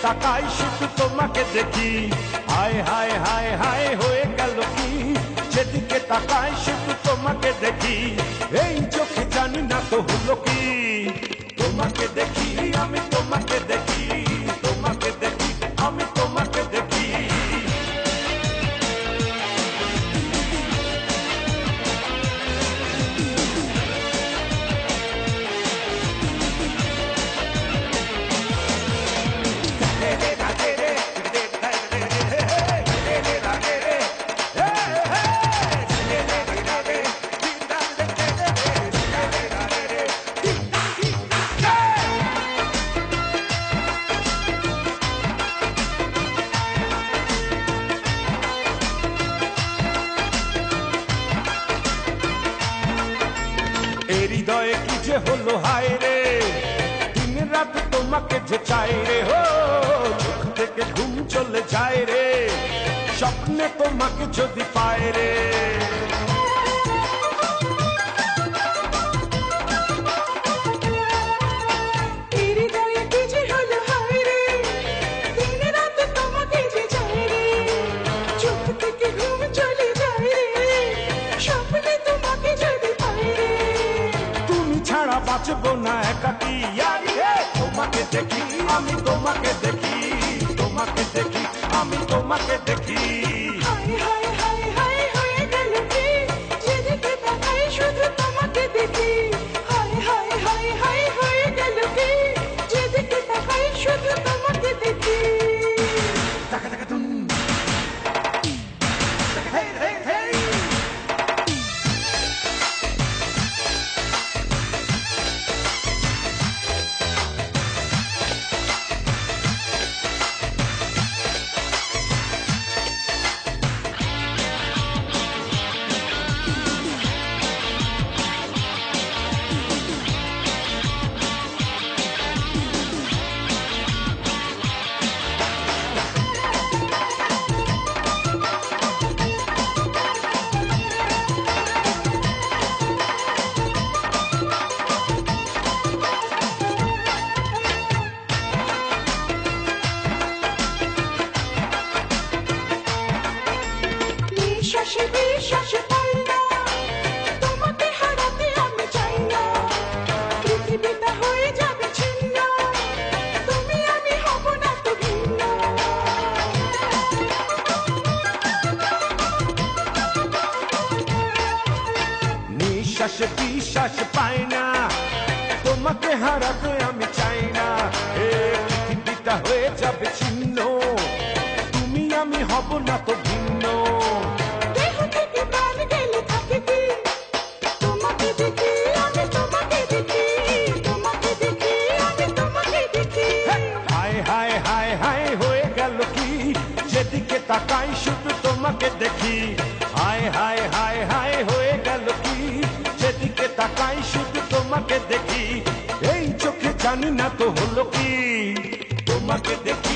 তাকাই শুধু তোমাকে দেখি, হায় হায় হায় হায় হয়ে গেল কি, যেদিকে তাকাই শুধু তোমাকে দেখি, এই চোখে জানি না তো হলো কি, তোমাকে দেখি আমি তোমাকে দেখি, তোমাকে দেখি আমি তোমাকে দেখি। হৃদয়ে কি যে হলো হায় রে, দিন রাত তোমাকে যে চাই রে, হো চোখ থেকে ঘুম চলে যায় রে, স্বপ্নে তোমাকে যদি পায় রে। বাঁচবো না একাকি, তোমাকে দেখি আমি তোমাকে দেখি, তোমাকে দেখি আমি তোমাকে দেখি। নিঃশ্বাসে বিশ্বাস পাই না, তোমাকে হারাতে আমি চাই না, পৃথিবীটা হয়ে যাবে ছিন্ন, তুমি আমি হব না তো ভিন্ন। হায় হায় হায় হায় হয়ে গেল কি, যেদিকে তাকাই শুধু তোমাকে দেখি, হায় হায় হায় হায় হয়ে গেল কি, যেদিকে তাকাই শুধু তোমাকে দেখি, এই চোখে জানি না তো হলো কি, তোমাকে দেখি